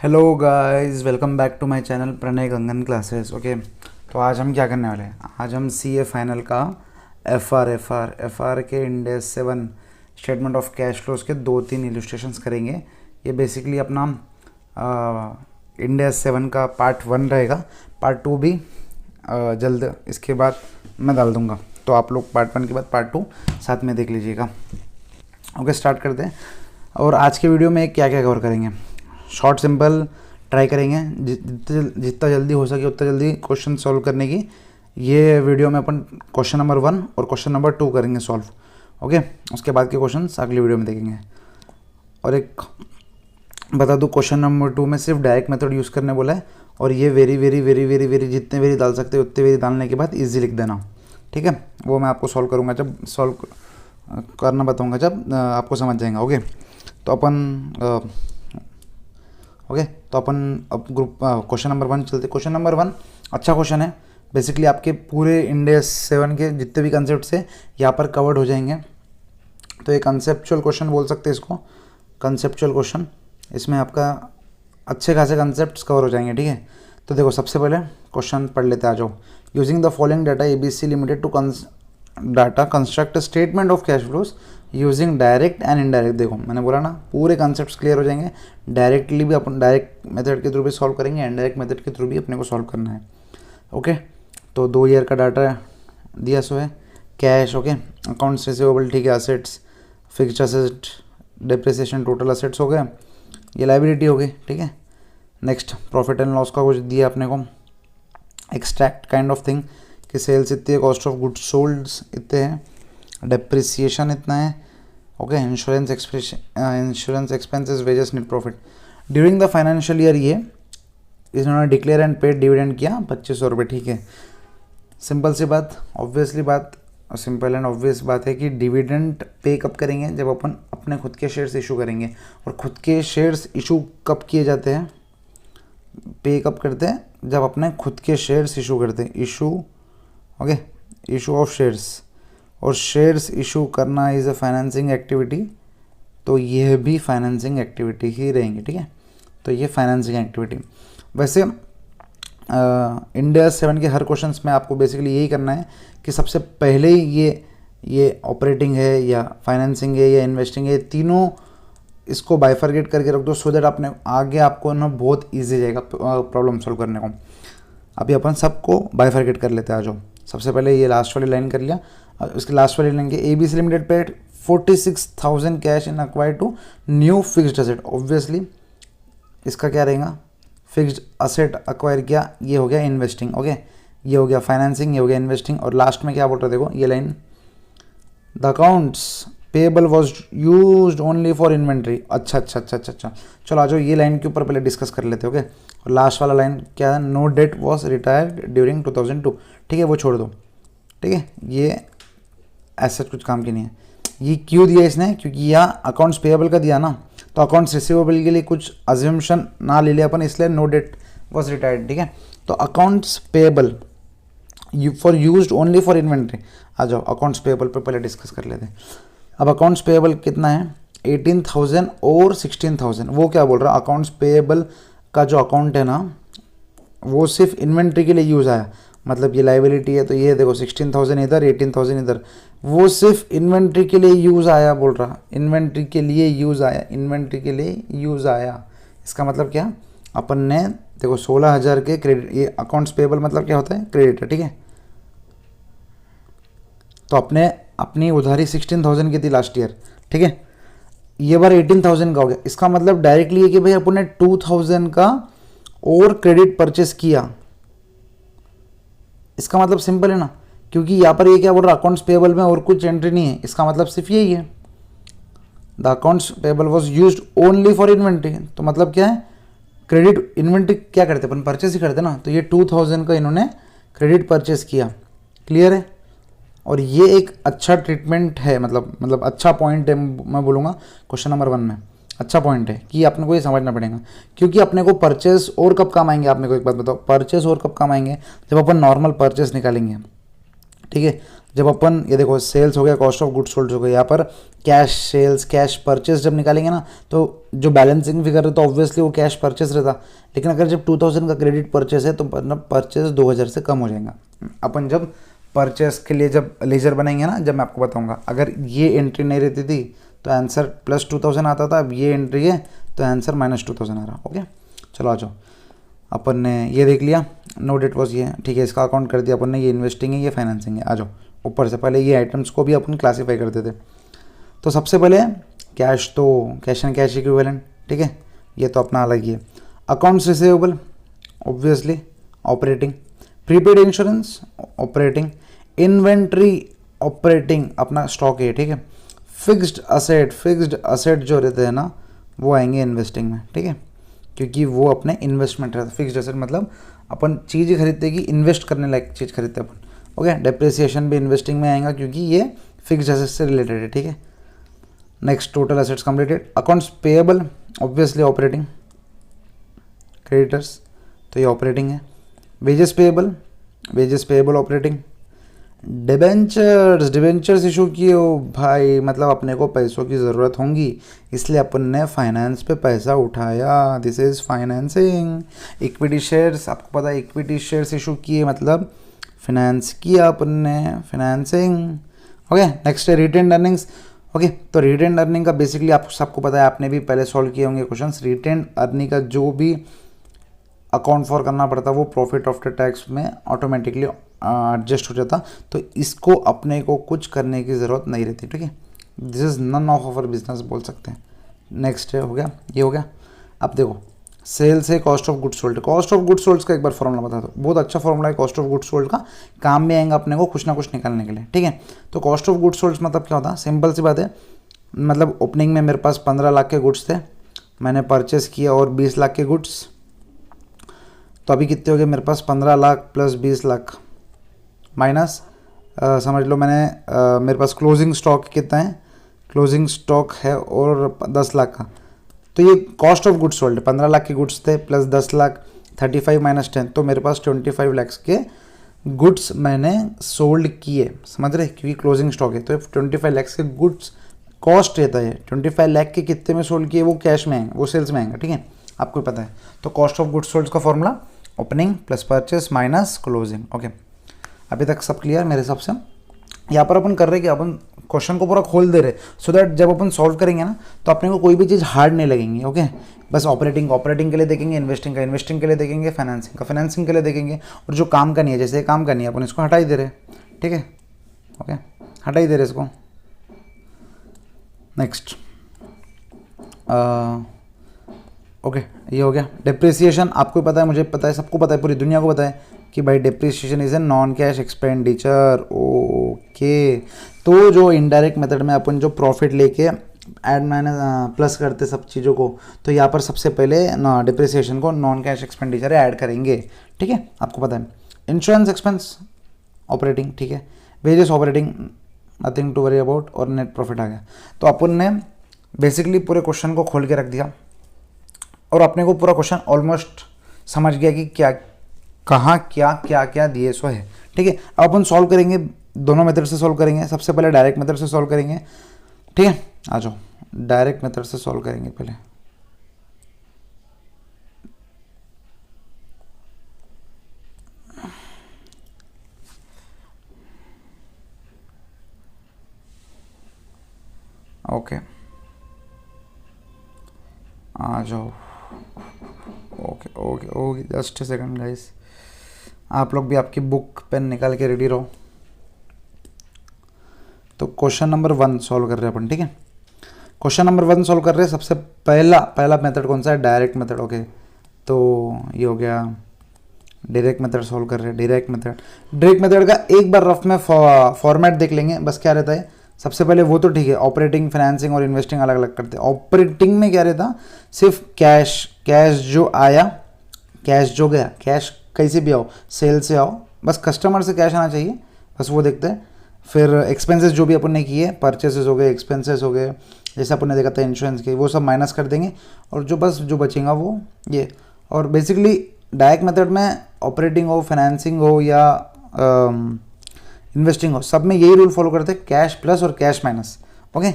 Hello guys, welcome back to my channel Pranay Gangan classes. Okay, तो आज हम क्या करने वाले हैं? आज हम सीए फाइनल का एफआर के इंडेस 7 स्टेटमेंट ऑफ कैश फ्लोज के 2-3 इलस्ट्रेशंस करेंगे। ये बेसिकली अपना इंडेस 7 का पार्ट 1 रहेगा। पार्ट 2 भी जल्द इसके बाद मैं डाल दूंगा, तो आप लोग पार्ट 1 के बाद पार्ट 2 साथ में देख लीजिएगा। ओके, स्टार्ट करते हैं। और आज के वीडियो में क्या क्या कवर करेंगे? शॉर्ट सिंपल ट्राई करेंगे जितना जल्दी हो सके उतना जल्दी क्वेश्चन सॉल्व करने की। ये वीडियो में अपन क्वेश्चन नंबर 1 और क्वेश्चन नंबर 2 करेंगे सॉल्व। ओके, उसके बाद के क्वेश्चन अगली वीडियो में देखेंगे। और एक बता दूँ, क्वेश्चन नंबर 2 में सिर्फ डायरेक्ट मेथड यूज़ करने बोला है, और ये very very very very very जितने वेरी डाल सकते हैं उतने वेरी डालने के बाद ईजी लिख देना। ठीक है, वो मैं आपको सॉल्व करूँगा, जब सॉल्व करना बताऊँगा जब आपको समझ जाएगा। ओके, तो अपन अब ग्रुप क्वेश्चन नंबर 1 चलते। क्वेश्चन नंबर 1 अच्छा क्वेश्चन है। बेसिकली आपके पूरे इंडेस 7 के जितने भी कंसेप्ट है यहाँ पर कवर्ड हो जाएंगे। तो एक कंसेप्चुअल क्वेश्चन बोल सकते हैं इसको, कंसेप्चुअल क्वेश्चन। इसमें आपका अच्छे खासे कंसेप्ट कवर हो जाएंगे। ठीक है, तो देखो सबसे पहले क्वेश्चन पढ़ लेते आ जाओ। Using the following data ABC limited to data construct statement of cash flows using direct and indirect. देखो मैंने बोला ना, पूरे कॉन्सेप्ट्स क्लियर हो जाएंगे। डायरेक्टली भी अपन डायरेक्ट मेथड के थ्रू भी सॉल्व करेंगे, इनडायरेक्ट मेथड के थ्रू भी अपने को सॉल्व करना है। ओके, तो 2 ईयर का डाटा दिया सो है। कैश, ओके, अकाउंट्स रिसीवेबल, ठीक है, assets, fixed asset, depreciation, total assets हो गए, ये लाइबिलिटी हो गई। ठीक है, नेक्स्ट प्रॉफिट एंड लॉस का कुछ दिया अपने को, एक्सट्रैक्ट काइंड ऑफ थिंग कि सेल्स इतनी है, कॉस्ट ऑफ गुड्स सोल्ड इतने हैं, डेप्रिसिएशन इतना है। Okay, insurance expenses, wages, net profit. During the financial year ये इन्होंने डिक्लेयर एंड पेड डिविडेंड किया 2500 रुपये। ठीक है, सिंपल सी बात, ऑब्वियसली बात, सिंपल एंड ऑब्वियस बात है कि डिविडेंड पे कब करेंगे? जब अपन अपने खुद के शेयर्स इशू करेंगे। और खुद के शेयर्स इशू कब किए जाते हैं, पे कब करते हैं? जब अपने खुद के शेयर्स इशू करते हैं। Issue, okay, issue of shares. और शेयर्स इशू करना इज़ अ फाइनेंसिंग एक्टिविटी, तो यह भी फाइनेंसिंग एक्टिविटी ही रहेंगी। ठीक है, तो ये फाइनेंसिंग एक्टिविटी। वैसे इंडेस 7 के हर क्वेश्चंस में आपको बेसिकली यही करना है कि सबसे पहले ही ये ऑपरेटिंग है या फाइनेंसिंग है या इन्वेस्टिंग है, तीनों इसको बाइफरगेट करके रख दो, सो दैट आपने आगे आपको ना बहुत ईजी जाएगा प्रॉब्लम सॉल्व करने को। अभी अपन सबको बाइफरगेट कर लेते हैं। आ जाओ, सबसे पहले ये लास्ट वाली लाइन कर लिया। उसके लास्ट वाली लाइन के ABC लिमिटेड paid 46,000 cash in acquired to new fixed asset. Obviously इसका क्या रहेगा? फिक्स्ड असेट अक्वायर किया, ये हो गया इन्वेस्टिंग। ओके, ये हो गया फाइनेंसिंग, ये हो गया इन्वेस्टिंग। और लास्ट में क्या बोल रहा है? देखो ये line, the accounts payable was use only for inventory. अच्छा, चलो आ जाओ, ये लाइन के ऊपर पहले डिस्कस कर लेते। ओके, और लास्ट वाला लाइन क्या है? No debt was retired during 2002। ठीक है, वो छोड़ दो। ठीक है, ये ऐसा कुछ काम की नहीं है। ये क्यों दिया इसने? क्योंकि यहाँ अकाउंट्स पेएबल का दिया ना, तो अकाउंट्स रिसीवेबल के लिए कुछ अज्यूमशन ना ले लिया अपन, इसलिए नो डेट वॉज रिटायर्ड। ठीक है, तो accounts payable for used only for inventory. आ जाओ, अकाउंट्स पेएबल पे पहले डिस्कस कर लेते हैं। अब अकाउंट्स पेएबल कितना है? 18,000 और 16,000। वो क्या बोल रहा है? अकाउंट्स पेएबल का जो अकाउंट है ना, वो सिर्फ इन्वेंट्री के लिए यूज़ आया। मतलब ये लाइबिलिटी है, तो ये देखो 16,000 इधर, 18,000 इधर, वो सिर्फ इन्वेंट्री के लिए यूज़ आया बोल रहा। इन्वेंट्री के लिए यूज़ आया, इन्वेंट्री के लिए यूज़ आया। इसका मतलब क्या? अपन ने देखो 16,000 के क्रेडिट, ये अकाउंट्स पेएबल मतलब क्या होता है? क्रेडिट है। ठीक है, तो अपने अपनी उधारी 16,000 की थी लास्ट ईयर। ठीक है, ये बार 18,000 का हो गया। इसका मतलब डायरेक्टली है कि भाई अपन ने 2,000 का और क्रेडिट परचेस किया। इसका मतलब सिंपल है ना, क्योंकि यहाँ पर ये क्या बोल रहा है? अकाउंट्स पेएबल में और कुछ एंट्री नहीं है। इसका मतलब सिर्फ यही है, the accounts payable was used only for inventory. तो मतलब क्या है? क्रेडिट इन्वेंट्री क्या करते अपन? परचेस ही करते ना। तो ये 2,000 का इन्होंने क्रेडिट परचेस किया। क्लियर है? और ये एक अच्छा ट्रीटमेंट है, मतलब अच्छा पॉइंट है, मैं बोलूँगा क्वेश्चन नंबर 1 में अच्छा पॉइंट है कि अपने को ये समझना पड़ेगा। क्योंकि अपने को परचेस और कब काम आएंगे? आपने को एक बात बताओ, परचेस और कब काम आएंगे? जब अपन नॉर्मल परचेस निकालेंगे। ठीक है, जब अपन ये देखो सेल्स हो गया, कॉस्ट ऑफ गुड्स सोल्ड हो गया, यहाँ पर कैश सेल्स कैश परचेस जब निकालेंगे ना तो जो बैलेंसिंग फिगर है तो ऑब्वियसली वो कैश परचेस रहता। लेकिन अगर जब 2000 का क्रेडिट परचेस है तो मतलब परचेस 2000 से कम हो जाएगा। अपन जब परचेस के लिए जब लेजर बनाएंगे ना, जब मैं आपको बताऊंगा, अगर ये एंट्री नहीं रहती थी तो आंसर प्लस 2000 आता था। अब ये एंट्री है तो आंसर माइनस 2000 आ रहा। ओके चलो आ जाओ, अपन ने ये देख लिया, नो डेट वॉज ये, ठीक है, इसका अकाउंट कर दिया अपन ने, ये इन्वेस्टिंग है ये फाइनेंसिंग है। आ जाओ ऊपर से, पहले ये आइटम्स को भी अपन क्लासीफाई करते थे। तो सबसे पहले कैश, तो कैश एंड कैश इक्विवेलेंट, ठीक है, ये तो अपना अलग ही है। Accounts receivable obviously operating, prepaid insurance operating, inventory operating अपना स्टॉक है, ठीक है। फिक्स्ड असेट जो रहते हैं ना वो आएंगे इन्वेस्टिंग में, ठीक है, क्योंकि वो अपने इन्वेस्टमेंट रहता है। फिक्स्ड असेट मतलब अपन चीज़ खरीदते कि इन्वेस्ट करने लायक चीज़ खरीदते अपन। ओके, डेप्रिसिएशन भी इन्वेस्टिंग में आएगा क्योंकि ये फिक्स्ड असेट से रिलेटेड है, ठीक है। Next total assets completed. Accounts payable obviously operating, creditors तो ये ऑपरेटिंग है। Wages payable operating. Debentures issue किए हो भाई, मतलब अपने को पैसों की ज़रूरत होंगी इसलिए अपन ने फाइनेंस पे पैसा उठाया, this is financing. Equity shares, आपको पता है इक्विटी शेयर्स इशू किए मतलब फाइनेंस किया अपन ने, फाइनेंसिंग। ओके नेक्स्ट है रिटेन्ड अर्निंग्स। ओके तो रिटेन्ड अर्निंग का बेसिकली आप सबको पता है, आपने भी पहले सॉल्व किए होंगे क्वेश्चंस। रिटेन्ड अर्निंग का जो भी अकाउंट फॉर करना पड़ता वो प्रॉफिट आफ्टर टैक्स में ऑटोमेटिकली एडजस्ट हो जाता, तो इसको अपने को कुछ करने की ज़रूरत नहीं रहती, ठीक है। This is none of our business बोल सकते हैं। नेक्स्ट है, हो गया, ये हो गया। अब देखो सेल्स है cost of goods sold. Cost of goods sold का एक बार फॉर्मूला बता दो, बहुत अच्छा फॉर्मूला है कॉस्ट ऑफ गुड्स सोल्ड का, काम में आएगा अपने को कुछ ना कुछ निकालने के लिए, ठीक है। तो कॉस्ट ऑफ गुड्स सोल्ड मतलब क्या होता है, सिंपल सी बात है, मतलब ओपनिंग में मेरे पास 15 लाख के गुड्स थे, मैंने परचेस किया और 20 लाख के गुड्स, तो अभी कितने हो गए मेरे पास, 15 लाख प्लस 20 लाख माइनस समझ लो मैंने मेरे पास क्लोजिंग स्टॉक कितना है, क्लोजिंग स्टॉक है और 10 लाख का, तो ये cost of goods sold 15 lakh के गुड्स थे प्लस 10 लाख, 35 माइनस 10, तो मेरे पास 25 लाख के गुड्स मैंने सोल्ड किए, समझ रहे, क्योंकि क्लोजिंग स्टॉक है तो 25 लाख के गुड्स कॉस्ट रहता है। 25 लाख के कितने में सोल्ड किए वो कैश में आएंगे, वो सेल्स में आएंगे, ठीक है, आपको पता है। तो कॉस्ट ऑफ गुड्स सोल्ड का formula opening plus purchase minus closing. Okay अभी तक सब क्लियर मेरे हिसाब से। यहाँ पर अपन कर रहे कि अपन क्वेश्चन को पूरा खोल दे रहे, सो दैट जब अपन सॉल्व करेंगे ना तो अपने को कोई भी चीज़ हार्ड नहीं लगेंगी। ओके बस ऑपरेटिंग के लिए देखेंगे, इन्वेस्टिंग के लिए देखेंगे, फाइनेंसिंग के लिए देखेंगे, और जो काम का नहीं है, जैसे काम का नहीं है अपन इसको हटा ही दे रहे, ठीक है। ओके हटा ही दे रहे इसको। नेक्स्ट ओके ये हो गया। डेप्रिसिएशन आपको पता है, मुझे पता है, सबको पता है, पूरी दुनिया को पता है कि भाई depreciation is a non cash expenditure. Okay तो जो इनडायरेक्ट मेथड में अपन जो प्रॉफिट लेके ऐड माइनस प्लस करते सब चीज़ों को, तो यहाँ पर सबसे पहले डेप्रिसिएशन को नॉन कैश एक्सपेंडिचर ऐड करेंगे, ठीक है, आपको पता है। इंश्योरेंस एक्सपेंस ऑपरेटिंग, ठीक है, wages operating, nothing to worry about, और नेट प्रॉफिट आ गया। तो अपन ने बेसिकली पूरे क्वेश्चन को खोल के रख दिया और अपने को पूरा क्वेश्चन ऑलमोस्ट समझ गया कि क्या कहाँ क्या दिए सो है, ठीक है। अब अपन सॉल्व करेंगे, दोनों मेथड से सॉल्व करेंगे। सबसे पहले डायरेक्ट मेथड से सॉल्व करेंगे, ठीक है, आ जाओ डायरेक्ट मेथड से सॉल्व करेंगे पहले। ओके आ जाओ, okay just a second guys, आप लोग भी आपकी बुक पेन निकाल के रेडी रहो। तो क्वेश्चन नंबर 1 सॉल्व कर रहे हैं अपन, ठीक है। क्वेश्चन नंबर 1 सॉल्व कर रहे हैं। सबसे पहला मेथड कौन सा है, डायरेक्ट मेथड। ओके तो ये हो गया डायरेक्ट मेथड सॉल्व कर रहे हैं। डायरेक्ट मेथड का एक बार रफ में फॉर्मेट देख लेंगे, बस क्या रहता है। सबसे पहले वो तो ठीक है, ऑपरेटिंग, फाइनेंसिंग और इन्वेस्टिंग अलग अलग करते हैं। ऑपरेटिंग में क्या रहता, सिर्फ कैश जो आया, कैश जो गया, कैश कैसे भी आओ, सेल से आओ, बस कस्टमर से कैश आना चाहिए, बस वो देखते हैं। फिर एक्सपेंसेस जो भी अपन ने किए, परचेसेस हो गए, एक्सपेंसेस हो गए, जैसे अपन ने देखा था इंश्योरेंस के, वो सब माइनस कर देंगे, और जो बचेगा वो ये। और बेसिकली डायरेक्ट मेथड में ऑपरेटिंग हो, फाइनेंसिंग हो या इन्वेस्टिंग हो, सब में यही रूल फॉलो करते हैं, कैश प्लस और कैश माइनस। ओके,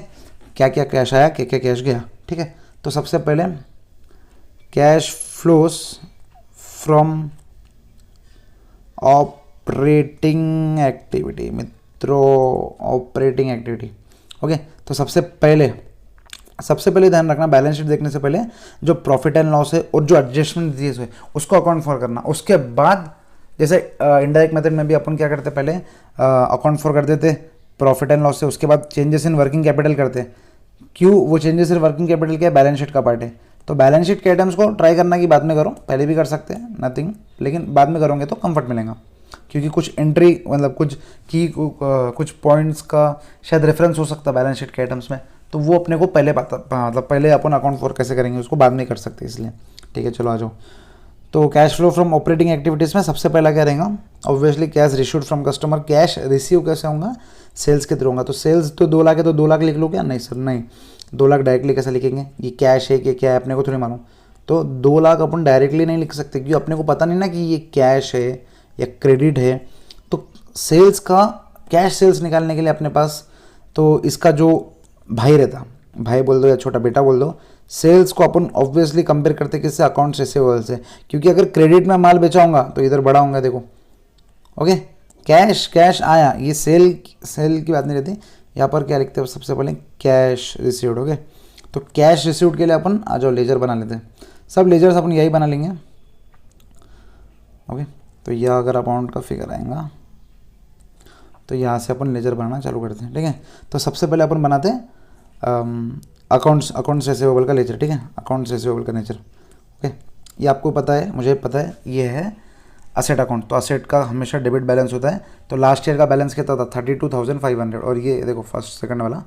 क्या क्या कैश आया, क्या क्या कैश गया, ठीक है। तो सबसे पहले cash flows from operating activity, मित्रों ऑपरेटिंग एक्टिविटी। ओके, तो सबसे पहले ध्यान रखना, बैलेंस शीट देखने से पहले जो प्रॉफिट एंड लॉस है और जो एडजस्टमेंट दिए हुए उसको अकाउंट फॉर करना। उसके बाद जैसे इनडायरेक्ट मेथड में भी अपन क्या करते, पहले अकाउंट फॉर कर देते प्रॉफिट एंड लॉस से, उसके बाद चेंजेस इन वर्किंग कैपिटल करते। क्यों वो चेंजेस इन वर्किंग कैपिटल क्या है, बैलेंस शीट का पार्ट है। तो बैलेंस शीट के आइटम्स को ट्राई करना कि बाद में करो, पहले भी कर सकते हैं नथिंग, लेकिन बाद में करोगे तो कंफर्ट मिलेगा, क्योंकि कुछ एंट्री मतलब कुछ की कुछ पॉइंट्स का शायद रेफरेंस हो सकता है बैलेंस शीट के आइटम्स में, तो वो अपने को पहले पता, मतलब पहले अपन अकाउंट फॉर कैसे करेंगे उसको बाद में कर सकते हैं, इसलिए ठीक है। चलो आ जाओ। तो cash flow from operating activities में सबसे पहला क्या रहेगा, obviously cash received from customer. Cash receive कैसे होगा, सेल्स के थ्रू होगा। तो सेल्स तो 2 लाख है तो 2 लाख लिख लो क्या, नहीं सर नहीं, 2 लाख डायरेक्टली कैसे लिखेंगे, ये कैश है कि क्या है अपने को थोड़ी मालूम। तो 2 लाख अपन डायरेक्टली नहीं लिख सकते क्योंकि अपने को पता नहीं ना कि ये कैश है या क्रेडिट है। तो सेल्स का कैश सेल्स निकालने के लिए अपने पास तो इसका जो भाई रहता, भाई बोल दो या छोटा बेटा बोल दो, सेल्स को अपन ऑब्वियसली कंपेयर करते किससे, अकाउंट्स रिसीवेबल से, क्योंकि अगर क्रेडिट में माल बेचा होगा तो इधर बड़ा होगा, देखो। ओके, कैश आया, ये सेल की बात नहीं रहती, यहाँ पर क्या लिखते हैं सबसे पहले, कैश रिसीव्ड। ओके, तो कैश रिसीव्ड के लिए अपन आ जाओ लेजर बना लेते हैं, सब लेजर्स अपन यही बना लेंगे। ओके, तो यह अगर अमाउंट का फिगर आएगा तो यहाँ से अपन लेजर बनाना चालू करते हैं, ठीक है। तो सबसे पहले अपन बनाते हैं अकाउंट्स रिसीवेबल का लेजर, ठीक है, अकाउंट्स रिसीवेबल का नेचर। ओके, ये आपको पता है, मुझे पता है, ये है असेट अकाउंट। तो असेट का हमेशा डेबिट बैलेंस होता है। तो लास्ट ईयर का बैलेंस कितना था, 32,500, और ये देखो फर्स्ट सेकंड वाला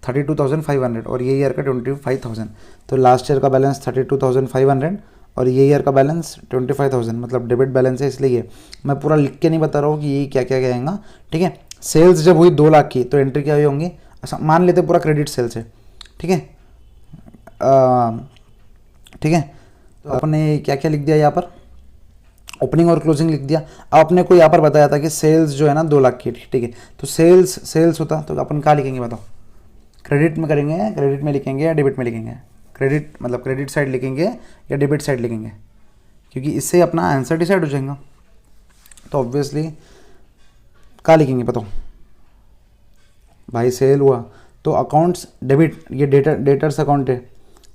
32,500, और ये ईयर का 25,000। तो लास्ट ईयर का बैलेंस 32,500 और ये ईयर का बैलेंस 25,000, मतलब डेबिट बैलेंस है, इसलिए मैं पूरा लिख के नहीं बता रहा हूँ कि ये क्या क्या कहेगा, ठीक है। सेल्स जब हुई 2 लाख की तो एंट्री क्या हुई होंगी, अच्छा मान लेते पूरा क्रेडिट सेल्स है, ठीक है। ठीक है, तो अपने क्या क्या लिख दिया यहाँ पर, ओपनिंग और क्लोजिंग लिख दिया। अब अपने को यहाँ पर बताया था कि सेल्स जो है ना 2 लाख की, ठीक है। तो सेल्स होता तो अपन क्या लिखेंगे बताओ, क्रेडिट में करेंगे, क्रेडिट में लिखेंगे या डेबिट में लिखेंगे, क्रेडिट मतलब क्रेडिट साइड लिखेंगे या डेबिट साइड लिखेंगे, क्योंकि इससे अपना आंसर डिसाइड हो जाएगा। तो ऑब्वियसली क्या लिखेंगे बताओ भाई, सेल हुआ तो अकाउंट्स डेबिट, ये डेटर्स अकाउंट है,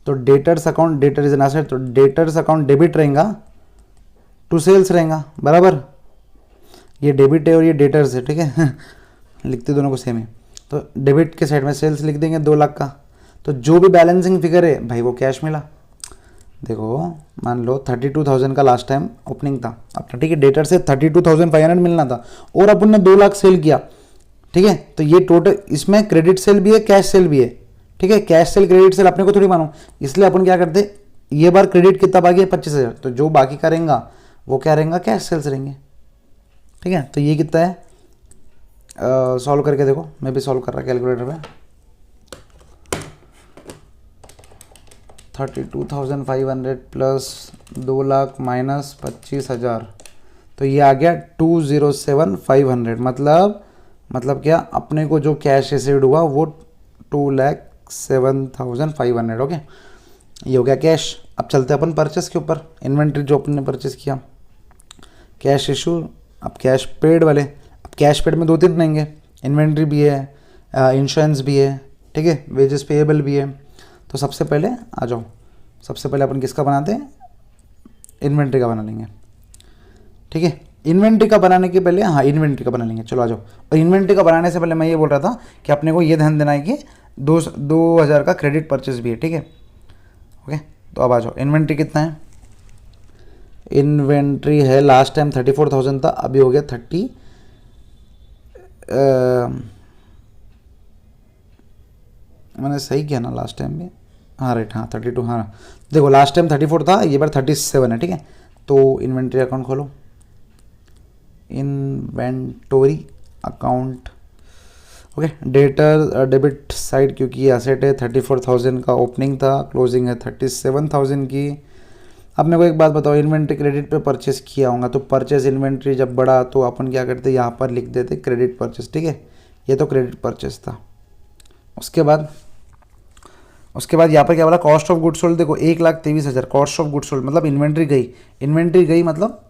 तो debtors account, debtor is an asset, तो डेटर्स अकाउंट डेबिट रहेगा टू सेल्स रहेगा, बराबर। ये डेबिट है और ये डेटर्स है, ठीक है लिखते दोनों को सेम है। तो डेबिट के साइड में सेल्स लिख देंगे 2 लाख का, तो जो भी बैलेंसिंग फिगर है भाई वो कैश मिला। देखो मान लो 32,000 का लास्ट टाइम ओपनिंग था अपना, ठीक है, डेटर से 32,500 मिलना था और अपन ने 2 लाख सेल किया, ठीक है। तो ये टोटल, इसमें क्रेडिट सेल भी है कैश सेल भी है, ठीक है। कैश सेल क्रेडिट सेल अपने को थोड़ी मानो, इसलिए अपन क्या करते, ये बार क्रेडिट कितना बाकी है 25,000, तो जो बाकी का रहेगा वो क्या रहेगा, कैश सेल्स रहेंगे, ठीक है। तो ये कितना है, सॉल्व करके देखो, मैं भी सॉल्व कर रहा कैलकुलेटर पे। 32,500 प्लस 2 लाख माइनस 25,000, तो ये आ गया 207,500, मतलब क्या, अपने को जो कैश रिसीव्ड हुआ वो 2,07,500। ओके, ये हो गया कैश। अब चलते हैं अपन परचेस के ऊपर, इन्वेंट्री जो अपन ने परचेस किया, कैश इशू, अब कैश पेड वाले। अब कैश पेड में 2-3 रहेंगे, इन्वेंट्री भी है, इंश्योरेंस भी है, ठीक है, वेजेस पेएबल भी है। तो सबसे पहले आ जाओ, सबसे पहले अपन किसका बनाते हैं, इन्वेंट्री का बना लेंगे, ठीक है। इन्वेंट्री का बनाने के पहले, हाँ इन्वेंट्री का बना लेंगे, चलो आ जाओ। और इन्वेंट्री का बनाने से पहले मैं ये बोल रहा था कि अपने को ये ध्यान देना है कि 2,000 का क्रेडिट परचेस भी है, ठीक है। ओके, तो अब आ जाओ, इन्वेंट्री कितना है, इन्वेंट्री है लास्ट टाइम 34,000 था, अभी हो गया 30, मैंने सही किया ना लास्ट टाइम भी, हाँ राइट, हाँ 32, हाँ देखो लास्ट टाइम 34 था, ये बार 37 है, ठीक है। तो इन्वेंट्री अकाउंट खोलो, inventory account, okay. Debtor debit side, क्योंकि ये एसेट है, 34,000 का ओपनिंग था, क्लोजिंग है 37,000 की। अब मेरे को एक बात बताओ, इन्वेंट्री क्रेडिट पे परचेस किया होगा तो परचेस इन्वेंट्री जब बढ़ा तो अपन क्या करते, यहाँ पर लिख देते क्रेडिट परचेस, ठीक है, ये तो क्रेडिट परचेस था। उसके बाद यहाँ पर क्या बोला, कॉस्ट ऑफ गुड्स सोल्ड, देखो 1,23,000 कॉस्ट ऑफ गुड्स सोल्ड मतलब इन्वेंट्री गई मतलब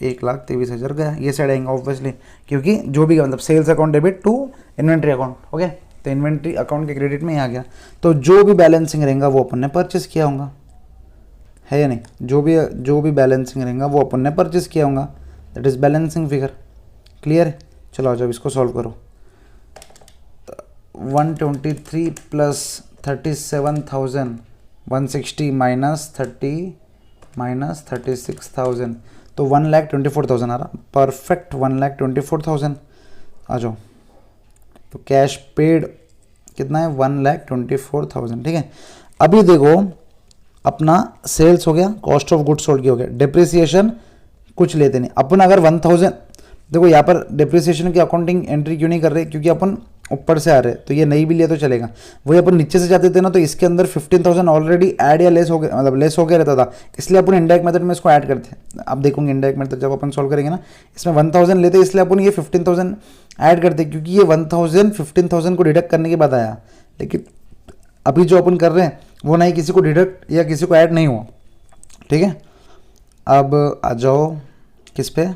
1,23,000 गया, ये साइड आएंगे ऑब्वियसली, क्योंकि जो भी मतलब sales account debit to inventory account, okay, तो इन्वेंट्री अकाउंट के क्रेडिट में आ गया। तो जो भी बैलेंसिंग रहेगा वो अपन ने परचेस किया होगा, है या नहीं, जो भी बैलेंसिंग रहेगा वो अपन ने परचेस किया होगा, that is balancing figure. Clear है? चलो आ जाओ इसको सॉल्व करो। 123 प्लस 37,160 माइनस 36,000, तो 1,24,000 आ रहा, परफेक्ट 1,24,000। आ जाओ, तो कैश पेड कितना है, 1,24,000, ठीक है। अभी देखो अपना सेल्स हो गया, कॉस्ट ऑफ गुड्स सोल्ड की हो गया, डिप्रिसिएशन कुछ लेते नहीं अपन। अगर 1,000, देखो यहाँ पर डिप्रिसिएशन की अकाउंटिंग एंट्री क्यों नहीं कर रहे, क्योंकि अपन ऊपर से आ रहे, तो ये नहीं भी लिया तो चलेगा। वही अपन नीचे से जाते थे ना, तो इसके अंदर 15,000 ऑलरेडी ऐड या लेस हो गया, मतलब लेस हो गया रहता था, इसलिए अपन इंडायरेक्ट मेथड में इसको ऐड करते हैं। अब देखोगे इंडायरेक्ट मेथड जब अपन सॉल्व करेंगे ना, इसमें 1,000 लेते, इसलिए अपन ये 15,000 ऐड करते, क्योंकि ये 1,000 15,000 को डिडक्ट करने के बाद आया। लेकिन अभी जो अपन कर रहे हैं वो नहीं किसी को डिडक्ट या किसी को ऐड नहीं हुआ, ठीक है। अब आ जाओ किस पे,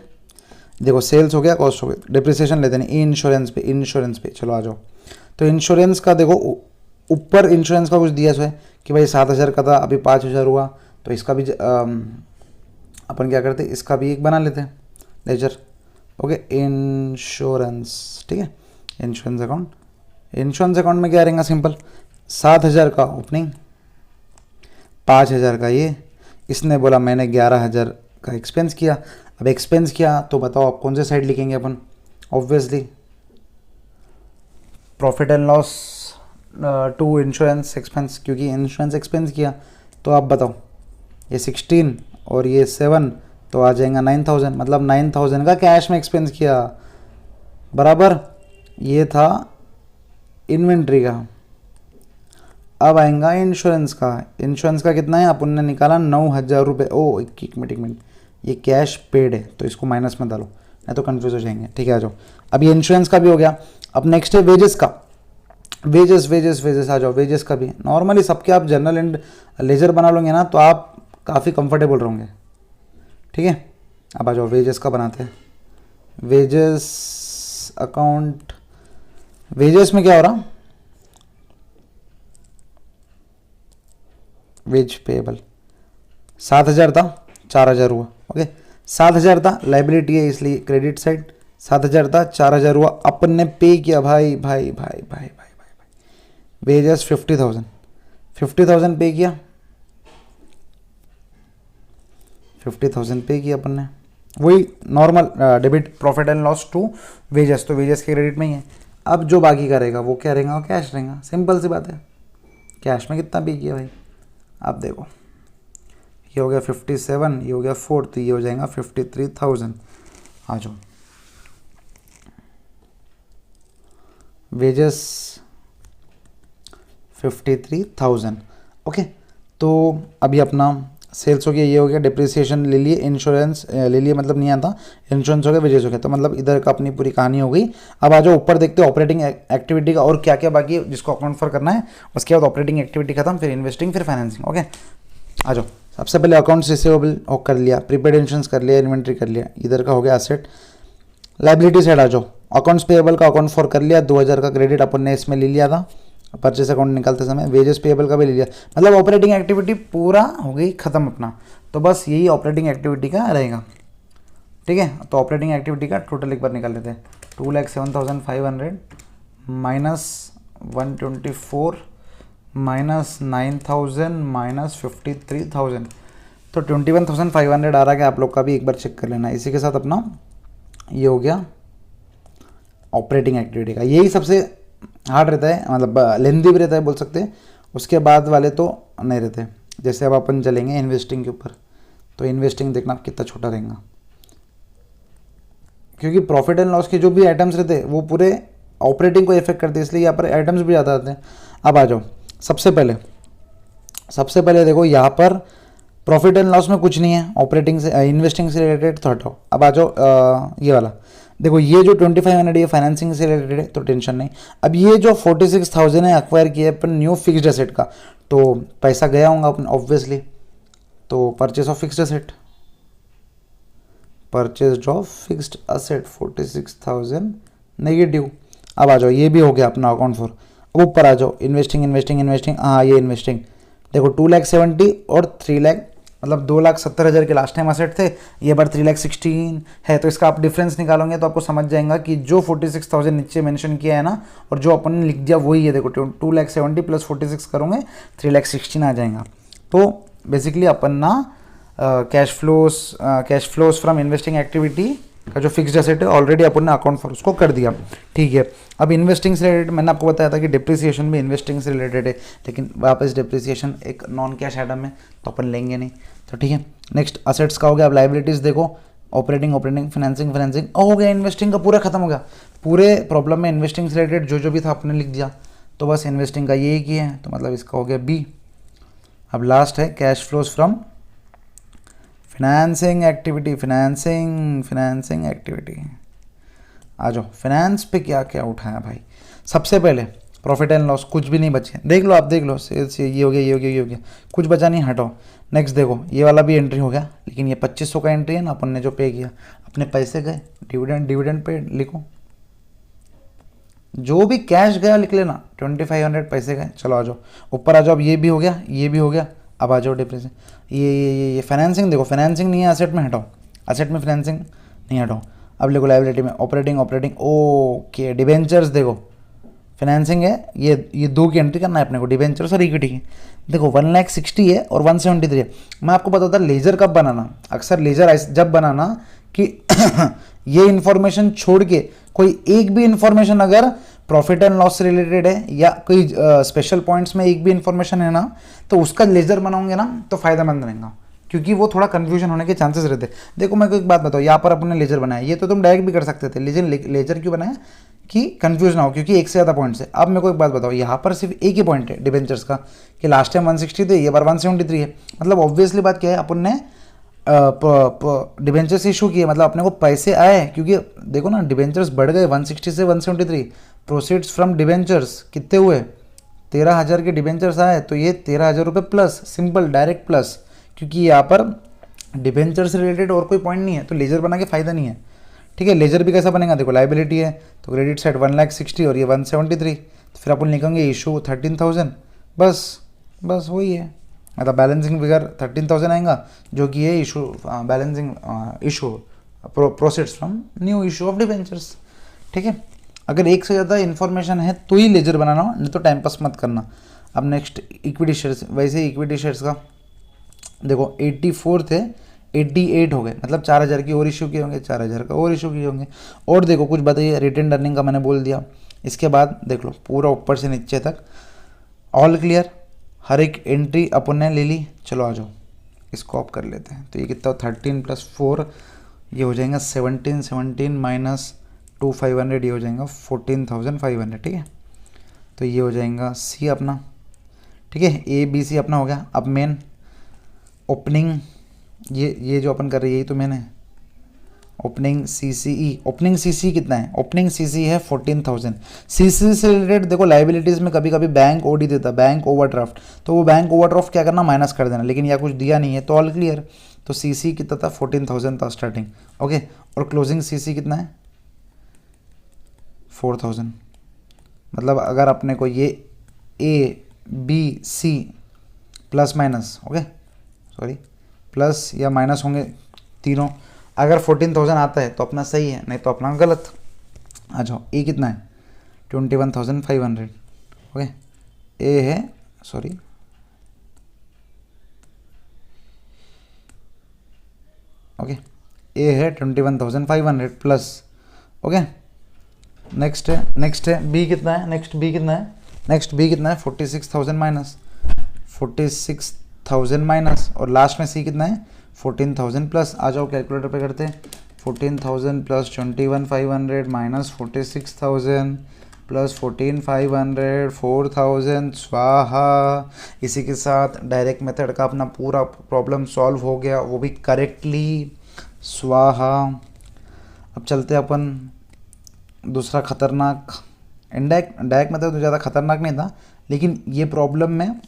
देखो सेल्स हो गया, कॉस्ट हो गया, डिप्रिसिएशन लेते नहीं, इंश्योरेंस पे चलो आ जाओ। तो इंश्योरेंस का देखो ऊपर इंश्योरेंस का कुछ दिया है कि भाई 7,000 का था, अभी 5,000 हुआ, तो इसका भी अपन क्या करते, इसका भी एक बना लेते हैं लेजर, ओके, इंश्योरेंस, ठीक है, इंश्योरेंस अकाउंट में क्या रहेगा, सिंपल 7,000 का ओपनिंग, 5,000 का ये, इसने बोला मैंने 11,000 का एक्सपेंस किया। अब एक्सपेंस किया तो बताओ आप कौन से साइड लिखेंगे अपन, obviously profit and loss to insurance expense, क्योंकि इंश्योरेंस एक्सपेंस किया। तो आप बताओ ये 16 और ये 7 तो आ जाएगा 9,000, मतलब 9,000 का कैश में एक्सपेंस किया, बराबर ये था इन्वेंट्री का। अब आएगा इंश्योरेंस का कितना है, अपन ने निकाला 9,000 रुपये। ओ एक मिनट, ये कैश पेड है तो इसको माइनस में डालो, नहीं तो कंफ्यूज हो जाएंगे, ठीक है। आ जाओ, अब ये इंश्योरेंस का भी हो गया। अब नेक्स्ट है वेजेस का, वेजेस आ जाओ, वेजेस का भी नॉर्मली सबके आप जनरल एंड लेजर बना लोगे ना तो आप काफ़ी कंफर्टेबल रहोगे, ठीक है। अब आ जाओ वेजेस का बनाते हैं, वेजेस अकाउंट। वेजेस में क्या हो रहा, वेज पेएबल 7,000 था, 4,000 हुआ, ओके, 7,000 था, लाइबिलिटी है इसलिए क्रेडिट साइड, 7,000 था, 4,000 हुआ, अपन ने पे किया भाई, वेजेस 50,000 पे किया, 50,000 पे किया अपन ने, वही normal debit profit and loss to wages, तो वेजेस के क्रेडिट में ही है। अब जो बाकी का रहेगा वो क्या रहेगा, कैश रहेगा, सिंपल सी बात है। कैश में कितना पे किया भाई, आप देखो ये हो गया 57, ये हो गया 4, तो ये हो जाएगा 53,000। आ जाओ, वेजेस 53,000, ओके। तो अभी अपना सेल्स हो गया, ये हो गया, डिप्रिसिएशन ले लिए, इंश्योरेंस ले लिए, मतलब नहीं आता, इंश्योरेंस हो गया, वेजेस हो गया, तो मतलब इधर का अपनी पूरी कहानी हो गई। अब आ जाओ ऊपर देखते हैं ऑपरेटिंग एक्टिविटी का और क्या क्या बाकी है जिसको अकाउंट फॉर करना है। उसके बाद ऑपरेटिंग एक्टिविटी खत्म, फिर इन्वेस्टिंग, फिर फाइनेंसिंग, ओके। आ जाओ, सबसे पहले अकाउंट्स रिसीवेबल कर लिया, प्रीपेड इंश्योरेंस कर लिया, इन्वेंट्री कर लिया, इधर का हो गया एसेट। लाइबिलिटी साइड आ जाओ, अकाउंट्स पेएबल का अकाउंट फॉर कर लिया, 2,000 का क्रेडिट अपन ने इसमें ले लिया था परचेस अकाउंट निकालते समय, वेजेस पेएबल का भी ले लिया, मतलब ऑपरेटिंग एक्टिविटी पूरा हो गई खत्म अपना। तो बस यही ऑपरेटिंग एक्टिविटी का रहेगा, ठीक है। तो ऑपरेटिंग एक्टिविटी का टोटल एक बार निकाल लेते हैं, 2,07,500 माइनस 124 माइनस 9,000 माइनस 53,000, तो 21,500 आ रहा है। आप लोग का भी एक बार चेक कर लेना। इसी के साथ अपना ये हो गया ऑपरेटिंग एक्टिविटी का, यही सबसे हार्ड रहता है, मतलब लेंदी भी रहता है बोल सकते हैं। उसके बाद वाले तो नहीं रहते। जैसे अब अपन चलेंगे इन्वेस्टिंग के ऊपर, तो इन्वेस्टिंग देखना कितना छोटा रहेगा, क्योंकि प्रॉफिट एंड लॉस के जो भी आइटम्स रहते हैं वो पूरे ऑपरेटिंग को इफेक्ट करते हैं, इसलिए यहाँ पर आइटम्स भी ज़्यादा आते हैं। अब आ जाओ, सबसे पहले देखो यहाँ पर प्रॉफिट एंड लॉस में कुछ नहीं है, ऑपरेटिंग से इन्वेस्टिंग से रिलेटेड तो हटाओ। अब आ जाओ ये वाला, देखो ये जो 2500 ये फाइनेंसिंग से रिलेटेड है तो टेंशन नहीं। अब ये जो 46,000 है अक्वायर किया है अपन न्यू फिक्स्ड एसेट का, तो पैसा गया होगा अपन ऑब्वियसली, तो purchase of fixed asset, purchase of fixed asset 46,000 negative. अब आ जाओ ये भी हो गया अपना अकाउंट फॉर। अब ऊपर आ जाओ इन्वेस्टिंग इन्वेस्टिंग इन्वेस्टिंग, हाँ ये इन्वेस्टिंग देखो 2,70,000 और 3 लाख, मतलब 2,70,000 के लास्ट टाइम असेट थे, ये बार 3,16,000 है। तो इसका आप डिफरेंस निकालोगे तो आपको समझ जाएगा कि जो 46,000 नीचे मेंशन किया है ना और जो अपन ने लिख दिया वही है। देखो 2,70,000 प्लस 46 करोगे 3,16,000 आ जाएगा। तो बेसिकली अपन ना cash flows from investing activity का जो फिक्स्ड एसेट है ऑलरेडी अपन ने अकाउंट फॉर उसको कर दिया, ठीक है। अब इन्वेस्टिंग से रिलेटेड मैंने आपको बताया था कि डिप्रिसिएशन भी इन्वेस्टिंग से रिलेटेड है, लेकिन वापस डिप्रिसिएशन एक नॉन कैश आइटम है तो अपन लेंगे नहीं, तो ठीक है। नेक्स्ट असेट्स का हो गया। अब लाइबिलिटीज देखो, ऑपरेटिंग फाइनेंसिंग हो गया, इन्वेस्टिंग का पूरा खत्म हो गया। पूरे प्रॉब्लम में इन्वेस्टिंग से रिलेटेड जो भी था आपने लिख दिया, तो बस इन्वेस्टिंग का ये ही है, तो मतलब इसका हो गया बी। अब लास्ट है cash flows from financing activity. आ जाओ फाइनेंस पे क्या क्या उठाया भाई। सबसे पहले प्रॉफिट एंड लॉस, कुछ भी नहीं बचे, देख लो आप, देख लो सेल्स ये हो गया, कुछ बचा नहीं, हटाओ। नेक्स्ट देखो ये वाला भी एंट्री हो गया, लेकिन ये 2500 का एंट्री है ना, अपन ने जो पे किया, अपने पैसे गए, डिविडेंड पे लिखो, जो भी कैश गया लिख लेना, 2500 पैसे गए। चलो आ जाओ ऊपर आ जाओ। अब ये भी हो गया, अब आ जाओ डिप्रेशन। ये फाइनेंसिंग देखो, फाइनेंसिंग नहीं है असेट में, हटाओ, असेट में फाइनेंसिंग नहीं, हटाओ। अब देखो लायबिलिटी में ऑपरेटिंग ओके। डिबेंचर्स देखो फाइनेंसिंग है, ये दो की एंट्री करना है अपने को, डिबेंचर्स और इक्विटी की। देखो 1,60,000 है और 173 है। मैं आपको बताता लेजर कब बनाना, अक्सर लेजर जब बनाना कि ये इन्फॉर्मेशन छोड़ के कोई एक भी इन्फॉर्मेशन अगर प्रॉफिट एंड लॉस से रिलेटेड है या कोई स्पेशल पॉइंट्स में एक भी इन्फॉर्मेशन है ना, तो उसका लेजर बनाओगे ना तो फायदेमंद रहेगा, क्योंकि वो थोड़ा कंफ्यूजन होने के चांसेस रहते हैं। देखो मैं कोई एक बात बताऊँ, यहाँ पर अपने लेजर बनाया, ये तो तुम डायरेक्ट भी कर सकते थे, लेजर क्यों बनाया कि कंफ्यूज ना हो, क्योंकि एक से ज़्यादा पॉइंट्स है। अब मेरे को एक बात बताओ, यहाँ पर सिर्फ एक ही पॉइंट है डिबेंचर्स का कि लास्ट टाइम 160 थे, ये बार 173 है। मतलब ऑब्वियसली बात क्या है, अपन ने डिबेंचर्स इशू किए, मतलब अपने को पैसे आए, क्योंकि देखो ना डिबेंचर्स बढ़ गए 160 से 173। प्रोसीड्स फ्रॉम डिबेंचर्स कितने हुए, 13,000 के डिबेंचर्स आए, तो ये 13,000 रुपये प्लस, सिंपल डायरेक्ट प्लस, क्योंकि यहाँ पर डिबेंचर से रिलेटेड और कोई पॉइंट नहीं है, तो लेजर बना के फ़ायदा नहीं है, ठीक है। लेजर भी कैसा बनेगा, देखो लाइबिलिटी है तो क्रेडिट साइड 1,60,000 और ये 173, तो फिर अपन लिखेंगे इशू 13,000, बस वही है। मतलब बैलेंसिंग फिगर 13,000 आएगा, जो कि ये issue balancing issue proceeds from new issue of debentures, ठीक है। अगर एक से ज़्यादा इन्फॉर्मेशन है तो ही लेजर बनाना, नहीं तो टाइम पास मत करना। अब नेक्स्ट इक्विटी शेयर्स, वैसे इक्विटी शेयर्स का देखो 84 थे, 88 हो गए, मतलब 4,000 की और इशू किए होंगे, 4,000 का और इशू किए होंगे। और देखो कुछ बताइए, रिटेन अर्निंग का मैंने बोल दिया। इसके बाद देख लो पूरा ऊपर से नीचे तक ऑल क्लियर, हर एक एंट्री अपन ने ले ली। चलो आ जाओ इसको ऑफ कर लेते हैं, तो ये कितना 13 + 4 ये हो जाएगा 17 माइनस 2,500 ये हो जाएगा 14,500, ठीक है। तो ये हो जाएगा सी अपना, ठीक है। ABC अपना हो गया। अब मेन ओपनिंग, ये जो अपन कर रहे हैं यही तो मैंने ओपनिंग CCE, ओपनिंग CC कितना है, ओपनिंग CC है 14,000। CC से रिलेटेड देखो लाइबिलिटीज़ में कभी कभी बैंक OD देता, बैंक ओवरड्राफ्ट, तो वो बैंक ओवरड्राफ्ट क्या करना, माइनस कर देना, लेकिन यह कुछ दिया नहीं है तो ऑल क्लियर। तो CC कितना था, 14,000 था स्टार्टिंग, ओके। और क्लोजिंग CC कितना है, 4,000। मतलब अगर अपने को ये ABC plus minus, okay sorry plus या माइनस होंगे तीनों, अगर 14,000 आता है तो अपना सही है, नहीं तो अपना गलत। आ जाओ ए कितना है, 21,500, ओके। ए है सॉरी ओके, ए है 21,500 प्लस, ओके। नेक्स्ट है बी कितना है, नेक्स्ट बी कितना है 46,000 माइनस 46,000 माइनस, और लास्ट में सी कितना है 14,000 प्लस। आ जाओ कैलकुलेटर पे करते हैं, 14,000 प्लस 21,500 माइनस 46,000 प्लस 14,500 4,000 स्वाहा। इसी के साथ डायरेक्ट मेथड का अपना पूरा प्रॉब्लम सॉल्व हो गया, वो भी करेक्टली, स्वाहा। अब चलते अपन दूसरा खतरनाक, डायरेक्ट मेथड तो ज़्यादा खतरनाक नहीं था, लेकिन ये प्रॉब्लम में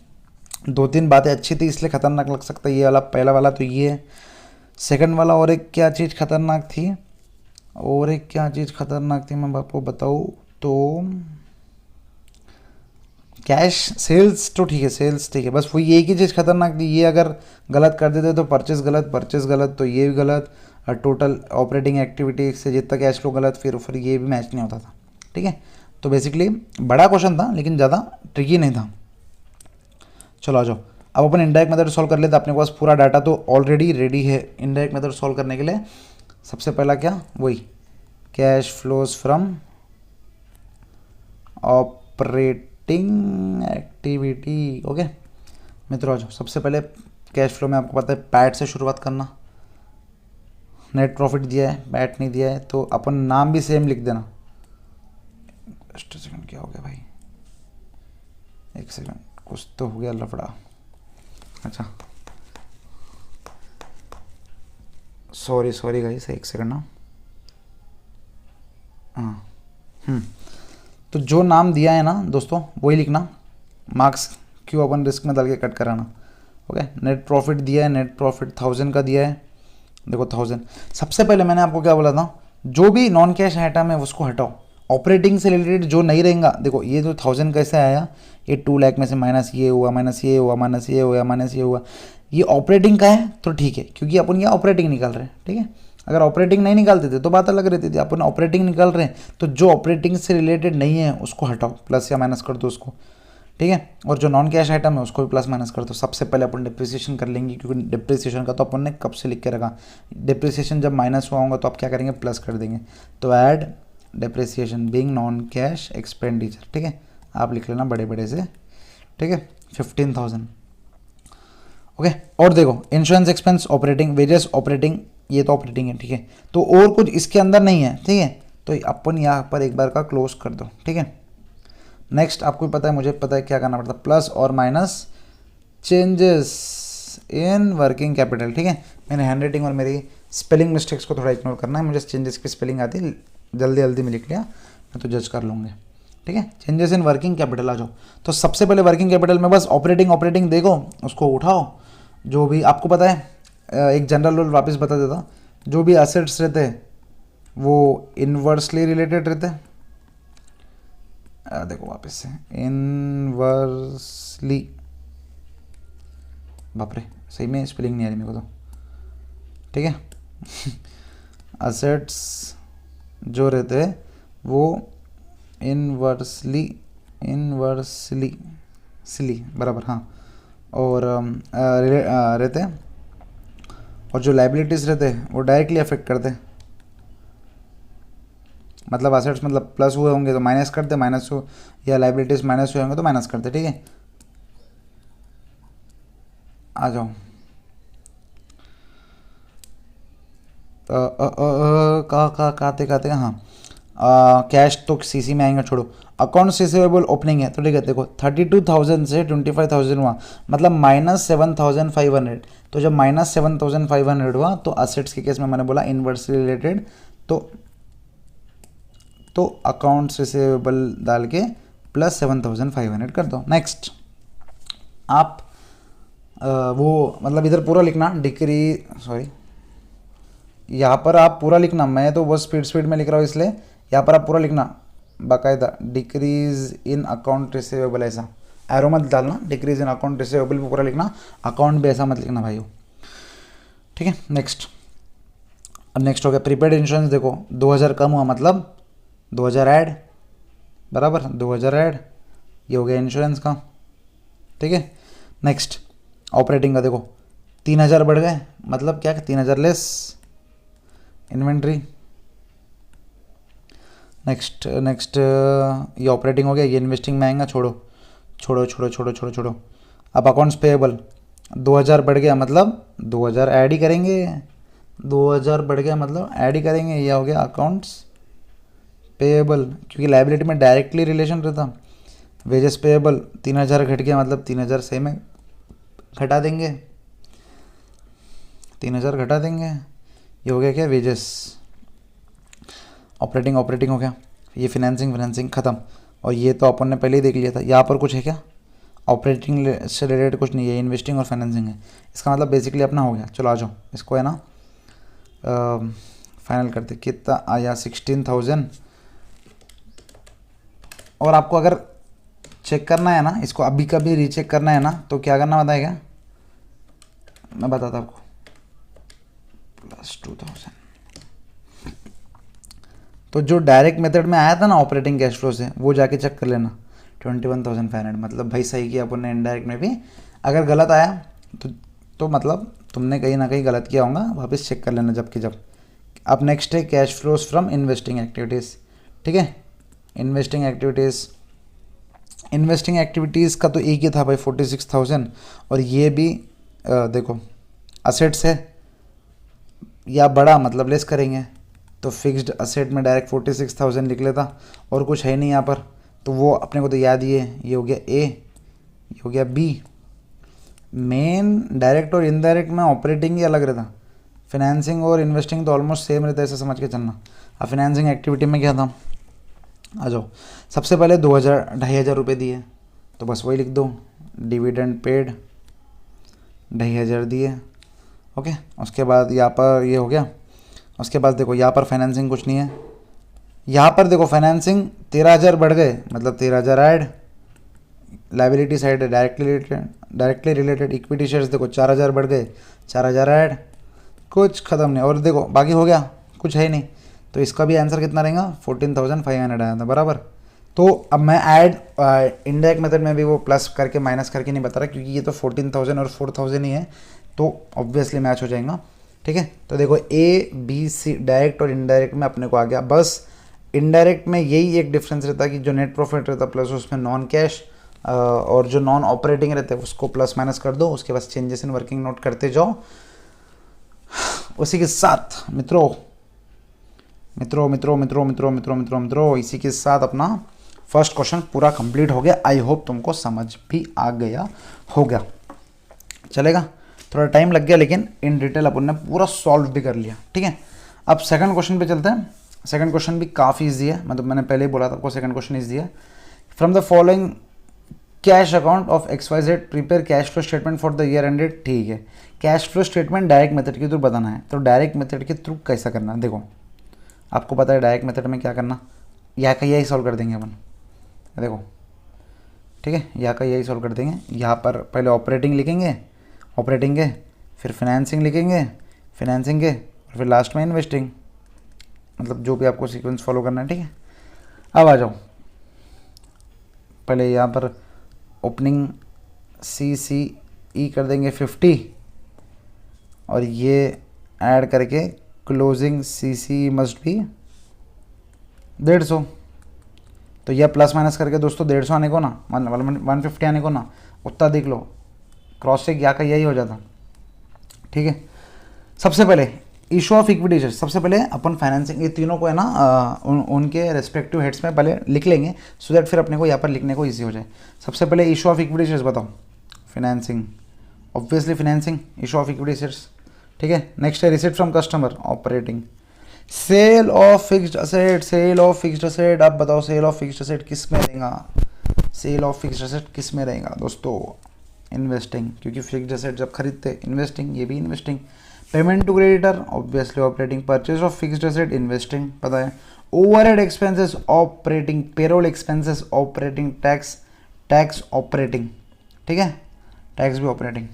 2-3 बातें अच्छी थी इसलिए खतरनाक लग सकता है ये वाला। पहला वाला तो ये है, सेकंड वाला और एक क्या चीज़ खतरनाक थी, और एक क्या चीज़ खतरनाक थी मैं आपको बताऊँ तो कैश सेल्स तो ठीक है, सेल्स ठीक है, बस वही एक ही चीज़ खतरनाक थी, ये अगर गलत कर देते तो परचेस गलत, परचेस गलत तो ये भी गलत, और टोटल ऑपरेटिंग एक्टिविटी से जितना कैश फ्लो गलत, फिर ये भी मैच नहीं होता था। ठीक है, तो बेसिकली बड़ा क्वेश्चन था लेकिन ज़्यादा ट्रिकी नहीं था। चलो आ जाओ, अब अपन इनडायरेक्ट मेथड सॉल्व कर लेते हैं। अपने पास पूरा डाटा तो ऑलरेडी रेडी है इनडायरेक्ट मेथड सॉल्व करने के लिए। सबसे पहला क्या, वही cash flows from operating activity. Okay मित्रों आ जाओ, सबसे पहले कैश फ्लो में आपको पता है पैट से शुरुआत करना। नेट प्रॉफिट दिया है, पैट नहीं दिया है, तो अपन नाम भी सेम लिख देना। सेकंड क्या हो गया भाई, एक सेकंड, कुछ तो हो गया लफड़ा। अच्छा सॉरी गाइस, एक सेकंड ना। हाँ तो जो नाम दिया है ना दोस्तों वही लिखना, मार्क्स क्यों अपन रिस्क में डाल के कट कराना। ओके, नेट प्रॉफिट दिया है, नेट प्रॉफिट 1000 का दिया है, देखो 1000। सबसे पहले मैंने आपको क्या बोला था, जो भी नॉन कैश आइटम है उसको हटाओ, ऑपरेटिंग से रिलेटेड जो नहीं रहेगा। देखो ये जो 1000 कैसे आया, ये 2 लाख में से माइनस ये हुआ, माइनस ये हुआ, माइनस ये हुआ, माइनस ये हुआ, ये ऑपरेटिंग का है तो ठीक है, क्योंकि अपन ये ऑपरेटिंग निकाल रहे हैं। ठीक है, अगर ऑपरेटिंग नहीं निकालते थे तो बात अलग रहती थी, अपन ऑपरेटिंग निकाल रहे हैं तो जो ऑपरेटिंग से रिलेटेड नहीं है उसको हटाओ, प्लस या माइनस कर दो उसको। ठीक है, और जो नॉन कैश आइटम है उसको भी प्लस माइनस कर दो। सबसे पहले अपन डिप्रिसिएशन कर लेंगे, क्योंकि डिप्रिसिएशन का तो अपन ने कब से लिख के रखा, डिप्रिसिएशन जब माइनस हुआ होगा तो आप क्या करेंगे, प्लस कर देंगे। तो add depreciation being non cash expenditure. ठीक है, आप लिख लेना बड़े बड़े से। ठीक है, 15,000। ओके, और देखो insurance expense operating, various operating, ये तो ऑपरेटिंग है। ठीक है, तो और कुछ इसके अंदर नहीं है। ठीक है, तो अपन यहाँ पर एक बार का क्लोज कर दो। ठीक है, नेक्स्ट आपको पता है, मुझे पता है क्या करना पड़ता है, प्लस और minus changes in working capital. ठीक है, मैंने हैंडराइटिंग और मेरी स्पेलिंग मिस्टेक्स को थोड़ा इग्नोर करना है, मुझे चेंजेस की स्पेलिंग आती है, जल्दी जल्दी में लिख लिया, मैं तो जज कर लूँगे। ठीक है, चेंजेस इन वर्किंग कैपिटल आ जाओ। तो सबसे पहले वर्किंग कैपिटल में बस ऑपरेटिंग देखो, उसको उठाओ। जो भी आपको पता है, एक जनरल रूल वापस बता देता, जो भी एसेट्स रहते हैं वो इनवर्सली रिलेटेड रहते हैं। देखो वापस से, इनवर्सली, बाप रे सही में स्पेलिंग नहीं आ रही मेरे को तो। ठीक है एसेट्स जो रहते हैं वो इनवर्सली बराबर, हाँ, और रहते हैं, और जो लाइबिलिटीज़ रहते हैं वो डायरेक्टली अफेक्ट करते हैं। मतलब एसेट्स मतलब प्लस हुए होंगे तो माइनस करते, माइनस हो, या लाइबिलिटीज़ माइनस हुए होंगे तो माइनस करते। ठीक है, आ जाओ, कहते हाँ, कैश तो सीसी में आएंगे, छोड़ो। अकाउंट्स रिसीवेबल ओपनिंग है तो ठीक है, देखो 32,000 से 25,000 हुआ, मतलब -7,500। तो जब -7,500 हुआ तो असेट्स के केस में मैंने बोला इनवर्सली रिलेटेड, तो अकाउंट्स रिसीवेबल डाल के प्लस 7,500 कर दो। नेक्स्ट आप वो मतलब इधर पूरा लिखना, यहाँ पर आप पूरा लिखना, मैं तो बस स्पीड में लिख रहा हूँ इसलिए यहाँ पर आप पूरा लिखना बाकायदा, डिक्रीज इन अकाउंट रिसीवेबल, ऐसा एरो मत डालना, डिक्रीज इन अकाउंट रिसीवेबल भी पूरा लिखना, अकाउंट भी ऐसा मत लिखना भाइयों। ठीक है, नेक्स्ट, अब नेक्स्ट हो गया प्रीपेड इंश्योरेंस। देखो 2000 कम हुआ मतलब 2000 ऐड, बराबर 2000 ऐड, ये हो गया इंश्योरेंस का। ठीक है, नेक्स्ट ऑपरेटिंग का, देखो 3000 बढ़ गए मतलब क्या, 3000 लेस इन्वेंट्री। नेक्स्ट ये ऑपरेटिंग हो गया, ये इन्वेस्टिंग में आएगा, छोड़ो। अब अकाउंट्स पेएबल 2000 बढ़ गया मतलब 2000 ऐड ही करेंगे, 2000 बढ़ गया मतलब ऐड ही करेंगे, ये हो गया अकाउंट्स पेएबल, क्योंकि लाइबिलिटी में डायरेक्टली रिलेशन रहता, वेजेस पेएबल 3000 घट गया, मतलब 3000 सही में घटा देंगे, 3000 घटा देंगे, ये हो गया क्या वेजेस। ऑपरेटिंग हो गया, ये फाइनेंसिंग ख़त्म। और ये तो अपन ने पहले ही देख लिया था। यहाँ पर कुछ है क्या, ऑपरेटिंग से रिलेटेड कुछ नहीं है, इन्वेस्टिंग और फाइनेंसिंग है। इसका मतलब बेसिकली अपना हो गया। चलो आ जाओ, इसको है ना फाइनल करते। कितना आया 16,000। और आपको अगर चेक करना है ना, इसको अभी कभी रीचेक करना है ना, तो क्या करना बताएगा, मैं बताता आपको। +2000, तो जो डायरेक्ट मेथड में आया था ना ऑपरेटिंग कैश फ्लो से, वो जाके चेक कर लेना 21,500। मतलब भाई सही किया अपन ने। इनडायरेक्ट में भी अगर गलत आया तो मतलब तुमने कहीं ना कहीं गलत किया होगा, वापस चेक कर लेना जबकि जब। अब नेक्स्ट है cash flows from investing activities. ठीक है, इन्वेस्टिंग एक्टिविटीज़ का तो एक ही था भाई 46,000। और ये भी देखो असेट्स है या बड़ा, मतलब लेस करेंगे तो फिक्स्ड असेट में डायरेक्ट 46,000 लिख लेता, और कुछ है नहीं यहाँ पर, तो वो अपने को तो याद ही है। ये हो गया ए, ये हो गया बी। मेन डायरेक्ट और इनडायरेक्ट में ऑपरेटिंग ही अलग रहता, फाइनेंसिंग और इन्वेस्टिंग तो ऑलमोस्ट सेम रहता है, ऐसे समझ के चलना। अब फाइनेंसिंग एक्टिविटी में क्या था, आ जाओ। सबसे पहले 2,000 रुपये दिए, तो बस वही लिख दो, डिविडेंड पेड 2,500 दिए। ओके, उसके बाद यहाँ पर ये हो गया। उसके बाद देखो यहाँ पर फाइनेंसिंग कुछ नहीं है, यहाँ पर देखो फाइनेंसिंग 13,000 बढ़ गए, मतलब 13,000 ऐड। लाइबिलिटी साइड है डायरेक्टली रिलेटेड इक्विटी शेयर्स, देखो 4,000 बढ़ गए, 4,000 ऐड, कुछ ख़त्म नहीं। और देखो बाकी हो गया, कुछ है ही नहीं, तो इसका भी आंसर कितना रहेगा 14,500 आया था बराबर। तो अब मैं ऐड इंडायरेक्ट मेथड में भी वो प्लस करके माइनस करके नहीं बता रहा, क्योंकि ये तो 14,000 और 4,000 ही है, तो ऑब्वियसली मैच हो जाएगा। ठीक है, तो देखो ए बी सी डायरेक्ट और इनडायरेक्ट में अपने को आ गया। बस इनडायरेक्ट में यही एक डिफरेंस रहता है कि जो नेट प्रॉफिट रहता प्लस उसमें नॉन कैश, और जो नॉन ऑपरेटिंग रहते हैं उसको प्लस माइनस कर दो, उसके बाद चेंजेस इन वर्किंग नोट करते जाओ। उसी के साथ मित्रों इसी के साथ अपना फर्स्ट क्वेश्चन पूरा कंप्लीट हो गया। आई होप तुमको समझ भी आ गया होगा। चलेगा, थोड़ा टाइम लग गया लेकिन इन डिटेल अपन ने पूरा सॉल्व भी कर लिया। ठीक है, अब सेकंड क्वेश्चन पे चलते हैं। सेकंड क्वेश्चन भी काफ़ी ईजी है, मतलब मैंने पहले ही बोला था आपको सेकंड क्वेश्चन ईजी है। From the following cash account of XYZ prepare cash flow statement for the year ended. ठीक है, cash flow statement direct method के थ्रू बताना है, तो डायरेक्ट मेथड के थ्रू कैसा करना है, देखो आपको पता है डायरेक्ट मेथड में क्या करना, यहाँ का यही सॉल्व कर देंगे अपन। देखो ठीक है, यहाँ का यही सॉल्व कर देंगे। यहाँ पर पहले ऑपरेटिंग लिखेंगे, ऑपरेटिंग के, फिर फाइनेंसिंग लिखेंगे, फाइनेंसिंग के, और फिर लास्ट में इन्वेस्टिंग, मतलब जो भी आपको सीक्वेंस फॉलो करना है। ठीक है, अब आ जाओ, पहले यहाँ पर ओपनिंग CCE कर देंगे 50, और ये ऐड करके क्लोजिंग CCE मस्ट भी 150। तो यह प्लस माइनस करके दोस्तों 150 आने को ना, 150 आने को ना, उतना देख लो, क्रॉस चेक या का यही हो जाता। ठीक है, सबसे पहले इशू ऑफ इक्विटी शेयर, सबसे पहले अपन फाइनेंसिंग ये तीनों को है ना उनके रेस्पेक्टिव हेड्स में पहले लिख लेंगे, सो दैट फिर अपने को यहाँ पर लिखने को ईजी हो जाए। सबसे पहले इशू ऑफ इक्विटी शेयर्स बताओ, financing, obviously financing, issue of equity shares. ठीक है, नेक्स्ट है receipt from customer, operating. Sale of fixed asset, sale of fixed asset, आप बताओ सेल ऑफ फिक्स्ड असेट किस में रहेगा, सेल ऑफ फिक्स्ड असेट किस में रहेगा दोस्तों, इन्वेस्टिंग, क्योंकि फिक्स्ड असेट जब खरीदते इन्वेस्टिंग, ये भी investing. Payment to creditor, obviously operating. Purchase of fixed asset, investing, पता है। Overhead expenses, operating. Payroll expenses, operating. Tax operating. ठीक है, टैक्स भी ऑपरेटिंग।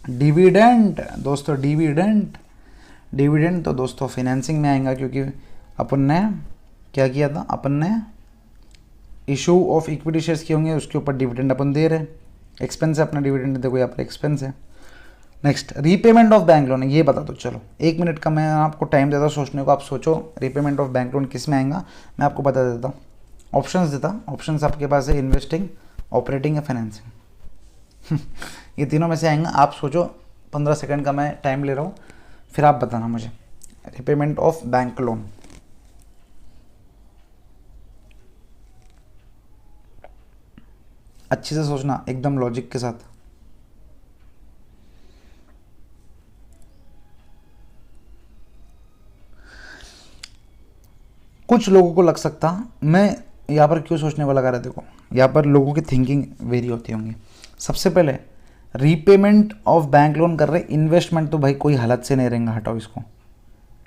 डिविडेंड दोस्तों, डिविडेंड तो दोस्तों फाइनेंसिंग में आएगा, क्योंकि अपन ने क्या किया था, अपन ने इशू ऑफ इक्विटी शेयर्स किए होंगे, उसके ऊपर डिविडेंड अपन दे रहे। एक्सपेंस है अपना डिविडेंड, देखो यहाँ पर एक्सपेंस है। Next repayment of bank loan, ये बता दो। चलो 1 मिनट का मैं आपको टाइम देता हूँ सोचने को, आप सोचो रीपेमेंट ऑफ बैंक लोन किस में आएगा, मैं आपको बता देता हूँ, ऑप्शंस देता। ऑप्शंस आपके पास है इन्वेस्टिंग, ऑपरेटिंग या फाइनेंसिंग ये तीनों में से आएगा, आप सोचो। 15 सेकंड का मैं टाइम ले रहा हूँ, फिर आप बताना मुझे। रिपेमेंट ऑफ बैंक लोन, अच्छे से सोचना, एकदम लॉजिक के साथ। कुछ लोगों को लग सकता, मैं यहाँ पर क्यों सोचने को लगा रहा, देखो यहाँ पर लोगों की थिंकिंग वेरी होती होंगी। सबसे पहले रीपेमेंट ऑफ बैंक लोन कर रहे, इन्वेस्टमेंट तो भाई कोई हालत से नहीं रहेगा, हटाओ इसको।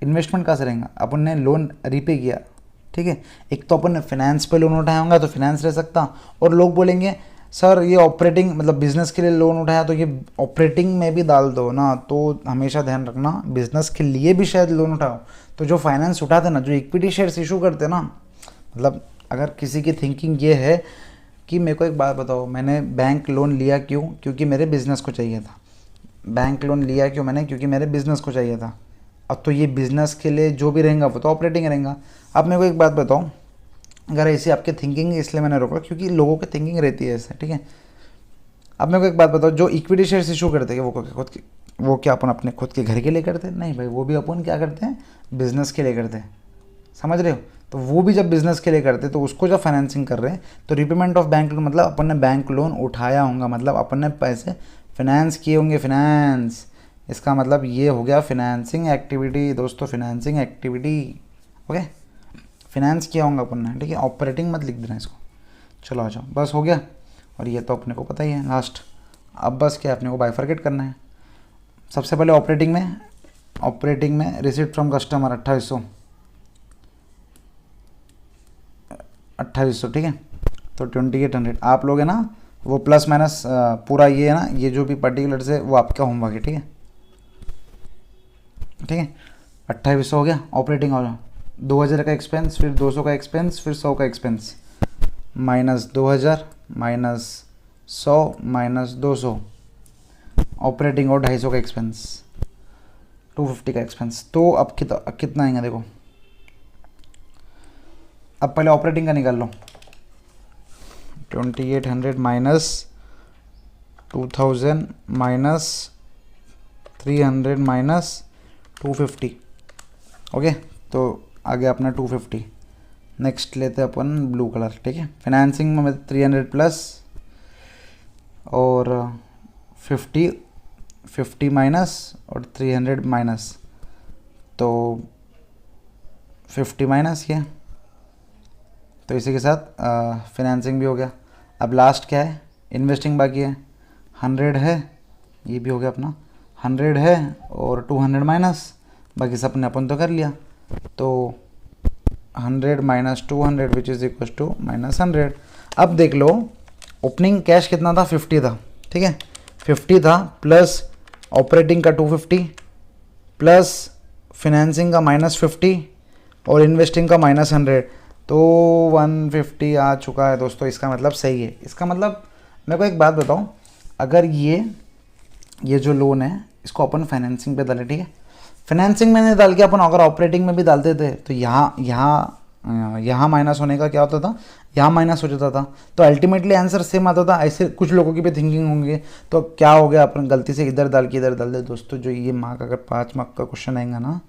इन्वेस्टमेंट कहाँ से रहेगा, अपन ने लोन रीपे किया, ठीक है। एक तो अपन ने फाइनेंस पे लोन उठाया होगा तो फाइनेंस रह सकता, और लोग बोलेंगे सर ये ऑपरेटिंग मतलब बिजनेस के लिए लोन उठाया तो ये ऑपरेटिंग में भी डाल दो ना। तो हमेशा ध्यान रखना, बिजनेस के लिए भी शायद लोन उठाओ, तो जो फाइनेंस उठाते ना, जो इक्विटी शेयर्स इशू करते ना, मतलब अगर किसी की थिंकिंग ये है कि मेरे को एक बात बताओ, मैंने बैंक लोन लिया क्यों, क्योंकि मेरे बिज़नेस को चाहिए था। बैंक लोन लिया क्यों मैंने, क्योंकि मेरे बिज़नेस को चाहिए था। अब तो ये बिज़नेस के लिए जो भी रहेगा वो तो ऑपरेटिंग रहेगा। अब मेरे को एक बात बताओ, अगर ऐसी आपकी थिंकिंग है, इसलिए मैंने रोका क्योंकि लोगों की थिंकिंग रहती है ऐसे, ठीक है। अब मेरे को एक बात बताओ, जो इक्विटी शेयर्स इशू करते हैं वो क्या अपन अपने खुद के घर के लिए करते हैं? नहीं भाई, वो भी अपन क्या करते हैं, बिज़नेस के लिए करते हैं, समझ रहे हो। तो वो भी जब बिज़नेस के लिए करते हैं तो उसको जब फाइनेंसिंग कर रहे हैं, तो रिपेमेंट ऑफ बैंक लोन मतलब अपन ने बैंक लोन उठाया होगा, मतलब अपन ने पैसे फाइनेंस किए होंगे, फाइनेंस, इसका मतलब ये हो गया फाइनेंसिंग एक्टिविटी दोस्तों, फाइनेंसिंग एक्टिविटी, ओके। फाइनेंस किया होगा अपन ने, ठीक है। ऑपरेटिंग मत लिख देना इसको। चलो आ जाओ, बस हो गया। और ये तो अपने को पता ही है लास्ट। अब बस क्या, अपने को बाइफरकेट करना है। सबसे पहले ऑपरेटिंग में रिसीट फ्रॉम कस्टमर 2800, ठीक है। तो 2800 आप लोग है ना, वो प्लस माइनस पूरा ये है ना, ये जो भी पर्टिकुलर से वो आपका होमवर्क है, ठीक है, ठीक है। 2800 हो गया ऑपरेटिंग, हो 2000 का एक्सपेंस, फिर 200 का एक्सपेंस, फिर 100 का expense, minus 2000 minus 100 minus 200 operating, और 250 का एक्सपेंस, 250 का एक्सपेंस। तो अब कितना आएगा देखो, अब पहले ऑपरेटिंग का निकाल लो। 2800 माइनस 2000 माइनस 300 माइनस 250, ओके। तो आ गया अपना 250। नेक्स्ट लेते हैं अपन ब्लू कलर, ठीक है। फाइनेंसिंग में 300 प्लस और 50 माइनस और 300 माइनस, तो 50 माइनस किया, तो इसी के साथ फाइनेंसिंग भी हो गया। अब लास्ट क्या है, इन्वेस्टिंग बाकी है, 100 है, ये भी हो गया अपना 100 है, और 200 माइनस, बाकी सब ने अपन तो कर लिया। तो 100 minus 200 which is equal to minus 100। अब देख लो ओपनिंग कैश कितना था, 50 था, ठीक है। 50 था प्लस ऑपरेटिंग का 250 प्लस फाइनेंसिंग का -50 और इन्वेस्टिंग का -100, तो 150 आ चुका है दोस्तों। इसका मतलब सही है। इसका मतलब मेरे को एक बात बताओ, अगर ये जो लोन है इसको अपन फाइनेंसिंग पे डाले, ठीक है। फाइनेंसिंग में नहीं डाल के अपन अगर ऑपरेटिंग में भी डालते थे तो यहाँ माइनस होने का क्या होता था, यहाँ माइनस हो जाता था, तो अल्टीमेटली आंसर सेम आता था। ऐसे कुछ लोगों की भी थिंकिंग होंगे, तो क्या हो गया, अपन गलती से इधर डाल के इधर डाल दे। दोस्तों जो ये मार्क अगर 5 मार्क का क्वेश्चन आएगा ना,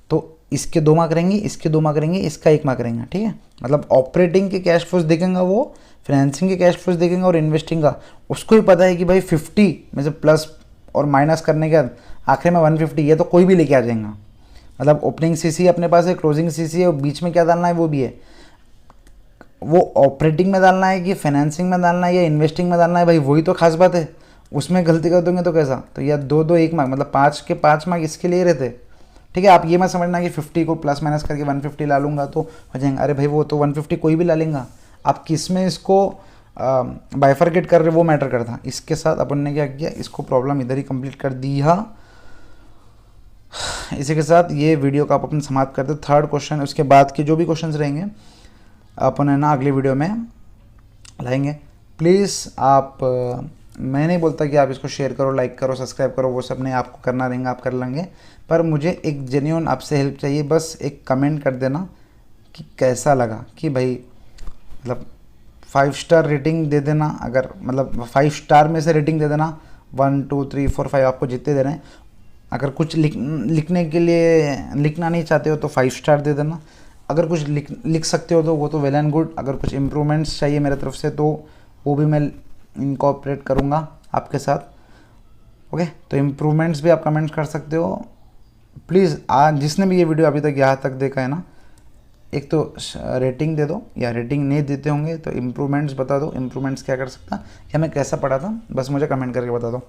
तो इसके 2 मार्क रहेंगे, इसके 2 मार्क रहेंगे, इसका 1 मार्क रहेगा, ठीक है। मतलब ऑपरेटिंग के कैश फ्लोज देखेंगे वो, फाइनेंसिंग के कैश फ्लोज देखेंगे, और इन्वेस्टिंग का उसको ही पता है कि भाई 50 में से प्लस और माइनस करने के बाद आखिर में 150, ये तो कोई भी लेके आ जाएगा। मतलब ओपनिंग सीसी अपने पास है, क्लोजिंग सीसी है, और बीच में क्या डालना है वो भी है। वो ऑपरेटिंग में डालना है कि फाइनेंसिंग में डालना है या इन्वेस्टिंग में डालना है, भाई वही तो खास बात है। उसमें गलती कर दोगे तो कैसा, तो या 2 1 मार्क, मतलब 5 के 5 मार्क इसके लिए रहते, ठीक है। आप ये मत समझना कि 50 को प्लस माइनस करके 150 ला लूँगा तो हो जाएंगे। अरे भाई वो तो 150 कोई भी ला लेगा, आप किस में इसको बाइफरकेट कर रहे वो मैटर करता। इसके साथ अपन ने क्या किया, इसको प्रॉब्लम इधर ही कंप्लीट कर दिया। इसी के साथ ये वीडियो का आप अपन समाप्त करते। थर्ड क्वेश्चन, उसके बाद के जो भी क्वेश्चंस रहेंगे अपन है ना अगले वीडियो में लाएंगे। प्लीज़ आप मैं नहीं बोलता कि आप इसको शेयर करो, लाइक करो, सब्सक्राइब करो, वो सब नहीं आपको करना रहेगा, आप कर लेंगे। पर मुझे एक जेन्युइन आपसे हेल्प चाहिए, बस एक कमेंट कर देना कि कैसा लगा, कि भाई मतलब 5 स्टार रेटिंग दे देना। अगर मतलब 5 स्टार में से रेटिंग दे देना, 1 2 3 4 5 आपको जितने देना है। अगर कुछ लिखने के लिए लिखना नहीं चाहते हो तो 5 स्टार दे देना। अगर कुछ लिख सकते हो तो वो तो वेल एंड गुड। अगर कुछ इम्प्रूवमेंट्स चाहिए मेरे तरफ से तो वो भी मैं इनकॉर्पोरेट करूँगा आपके साथ। ओके, तो इम्प्रूवमेंट्स भी आप कमेंट्स कर सकते हो प्लीज़। आज जिसने भी ये वीडियो अभी तक यहाँ तक देखा है ना, एक तो रेटिंग दे दो, या रेटिंग नहीं देते होंगे तो इम्प्रूवमेंट्स बता दो, इम्प्रूवमेंट्स क्या कर सकता या मैं कैसा पढ़ा था, बस मुझे कमेंट करके बता दो।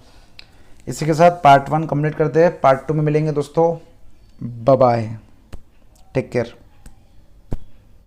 इसी के साथ पार्ट 1 कंप्लीट करते हैं, पार्ट 2 में मिलेंगे दोस्तों। Bye bye, take care.